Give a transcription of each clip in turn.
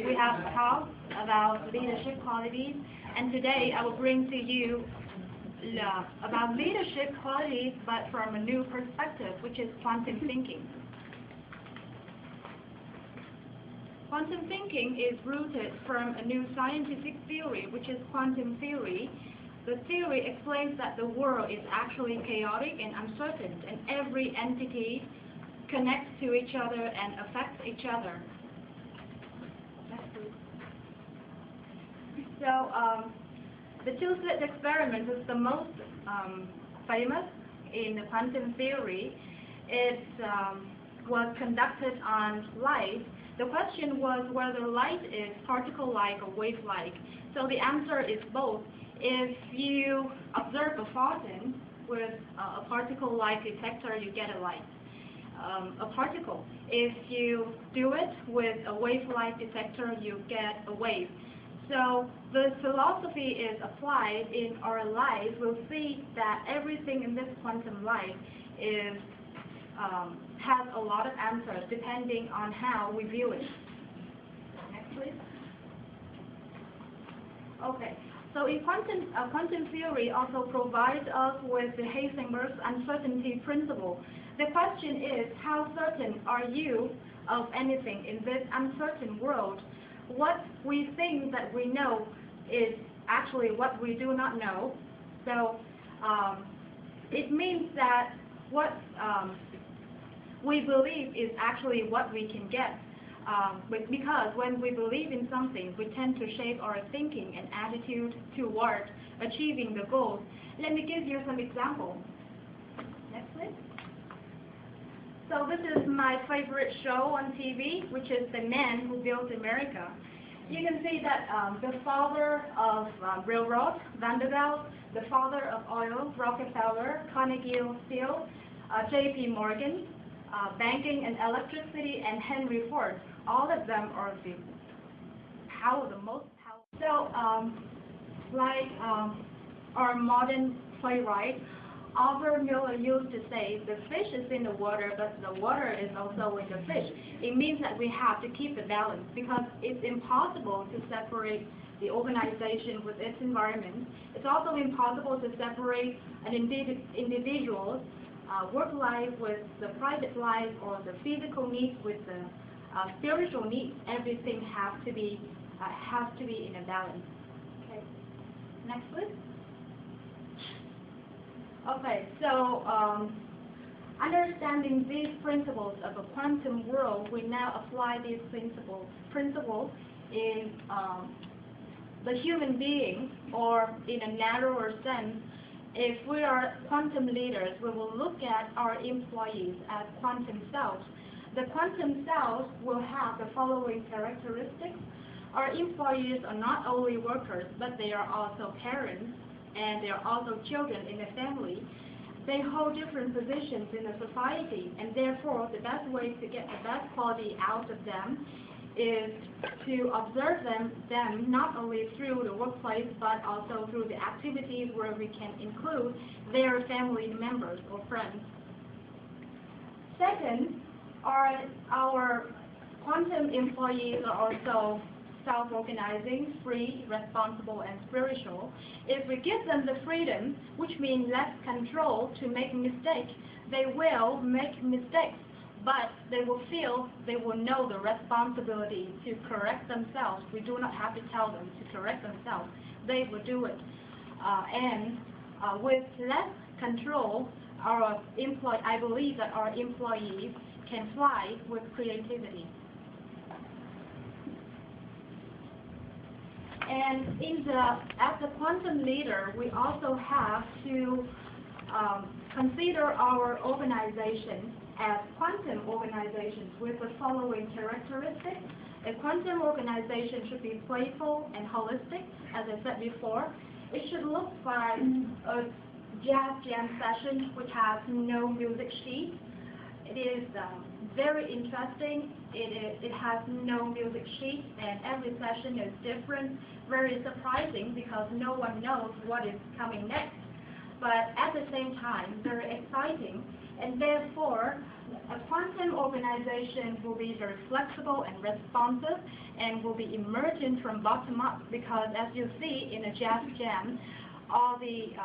we have talked about leadership qualities, and today I will bring to you about leadership qualities, but from a new perspective, which is quantum thinking. Quantum thinking is rooted from a new scientific theory, which is quantum theory. The theory explains that the world is actually chaotic and uncertain, and every entity connects to each other and affects each other. So the two-slit experiment is the most famous in the quantum theory. It was conducted on light. The question was whether light is particle-like or wave-like. So the answer is both. If you observe a photon with a particle-like detector, you get a light, a particle. If you do it with a wave-like detector, you get a wave. So the philosophy is applied in our life. We'll see that everything in this quantum life is has a lot of answers depending on how we view it. Next, please. Okay. So in quantum theory also provides us with the Heisenberg's uncertainty principle. The question is, how certain are you of anything in this uncertain world? What we think that we know is actually what we do not know. So it means that what we believe is actually what we can get. Because when we believe in something, we tend to shape our thinking and attitude toward achieving the goals. Let me give you some examples. Next, please. So this is my favorite show on TV, which is The Man Who Built America. You can see that the father of railroad, Vanderbilt, the father of oil, Rockefeller, Carnegie Steel, J.P. Morgan, banking and electricity, and Henry Ford. All of them are the most powerful. So, our modern playwright, Arthur Miller used to say, the fish is in the water, but the water is also in the fish. It means that we have to keep the balance, because it's impossible to separate the organization with its environment. It's also impossible to separate an individual's work life with the private life, or the physical needs with the spiritual needs. Everything has to be in a balance. Okay. Next, please. Okay, so understanding these principles of a quantum world, we now apply these principles in the human being, or in a narrower sense. If we are quantum leaders, we will look at our employees as quantum selves. The quantum selves will have the following characteristics. Our employees are not only workers, but they are also parents, and they are also children in the family. They hold different positions in the society, and therefore the best way to get the best quality out of them is to observe them not only through the workplace, but also through the activities where we can include their family members or friends. Second, our quantum employees are also self-organizing, free, responsible, and spiritual. If we give them the freedom, which means less control, to make mistakes, they will make mistakes, but they will know the responsibility to correct themselves. We do not have to tell them to correct themselves. They will do it. With less control, I believe that our employees can fly with creativity. And as a quantum leader, we also have to consider our organization as quantum organizations with the following characteristics. A quantum organization should be playful and holistic, as I said before. It should look like a jazz jam session which has no music sheet. It is very interesting. It has no music sheet, and every session is different, very surprising, because no one knows what is coming next. but at the same time, very exciting. And therefore, a quantum organization will be very flexible and responsive and will be emergent from bottom up, because as you see in a jazz jam, all the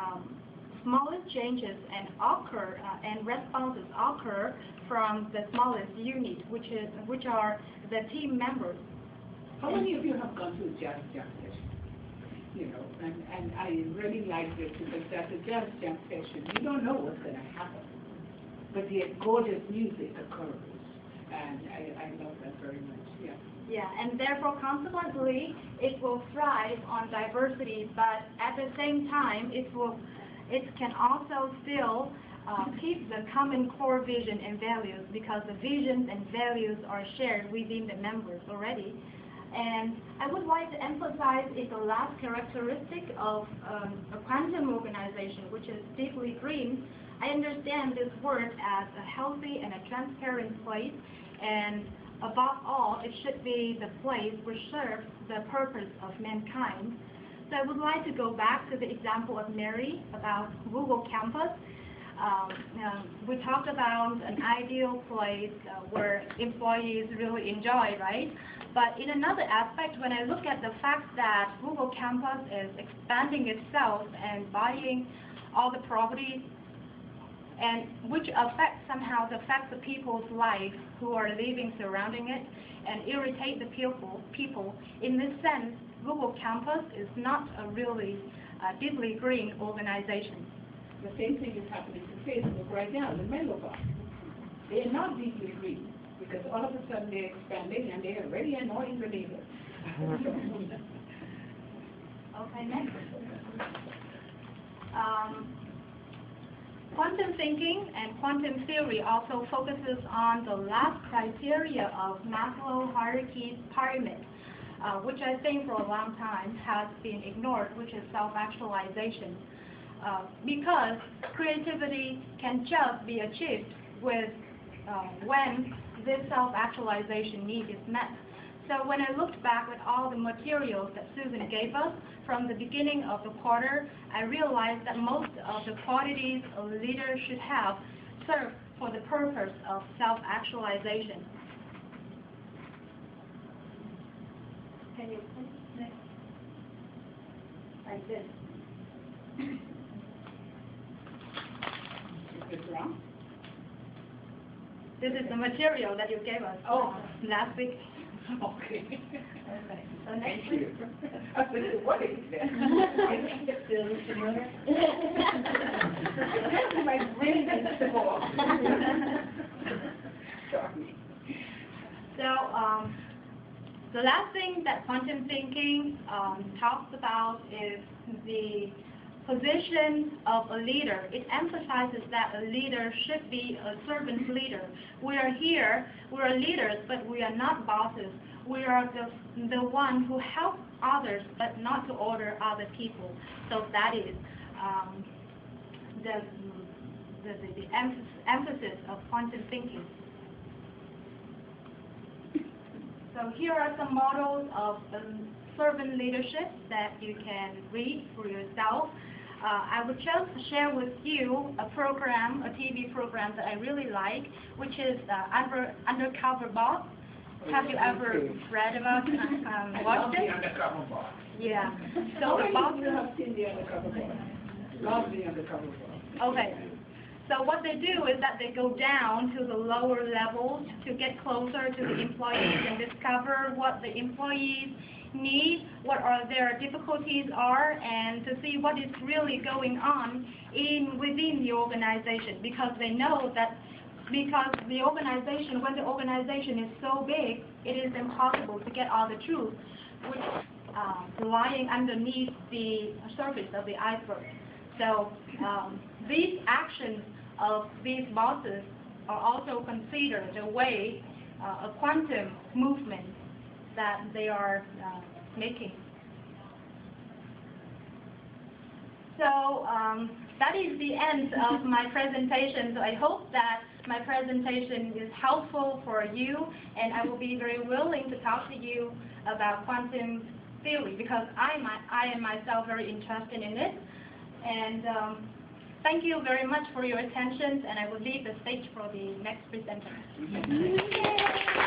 smallest changes and occur and responses occur from the smallest unit, which are the team members. How many of you have gone to a jazz jam session? You know, and I really like this because at a jazz jam session, you don't know what's going to happen, but the gorgeous music occurs, and I love that very much. Yeah. Yeah, and therefore, consequently, it will thrive on diversity, but at the same time, it can also still keep the common core vision and values, because the visions and values are shared within the members already. And I would like to emphasize is the last characteristic of a quantum organization, which is deeply green. I understand this word as a healthy and a transparent place, and above all, it should be the place which serves the purpose of mankind. So I would like to go back to the example of Mary about Google Campus. We talked about an ideal place where employees really enjoy, right? But in another aspect, when I look at the fact that Google Campus is expanding itself and buying all the properties, and which somehow affects the people's life who are living surrounding it and irritate the people. In this sense, Google Campus is not a really deeply green organization. The same thing is happening to Facebook right now, the mailbox. They are not deeply green because all of a sudden they're expanding and they are already annoying the neighbors. Okay, next. Quantum thinking and quantum theory also focuses on the last criteria of Maslow hierarchy pyramid, which I think for a long time has been ignored, which is self-actualization. Because creativity can just be achieved with when this self-actualization need is met. So when I looked back at all the materials that Susan gave us from the beginning of the quarter, I realized that most of the qualities a leader should have serve for the purpose of self-actualization. Can you please next? Like this. Is it wrong? This is the material that you gave us last week. Okay. Okay. So next Thank week. you. I said, what is that? I think it's still familiar. My brain is full. Sorry. So the last thing that quantum thinking talks about is the position of a leader. It emphasizes that a leader should be a servant leader. We are here, we are leaders, but we are not bosses. We are the one who help others, but not to order other people. So that is the emphasis of quantum thinking. So here are some models of servant leadership that you can read for yourself. I would just share with you a program, a TV program that I really like, which is Undercover Boss. Have you ever read about watched it? The Undercover Boss. Yeah. So How the many boss. of you have seen the Undercover Boss? Love the Undercover Boss. Okay. So what they do is that they go down to the lower levels to get closer to the employees and discover what the employees need, what are their difficulties are, and to see what is really going on within the organization, because they know that because the organization, when the organization is so big, it is impossible to get all the truth, which lying underneath the surface of the iceberg. So these actions of these bosses are also considered the way a quantum movement that they are making. So that is the end of my presentation. So I hope that my presentation is helpful for you, and I will be very willing to talk to you about quantum theory, because I am myself very interested in it. And thank you very much for your attention, and I will leave the stage for the next presenter.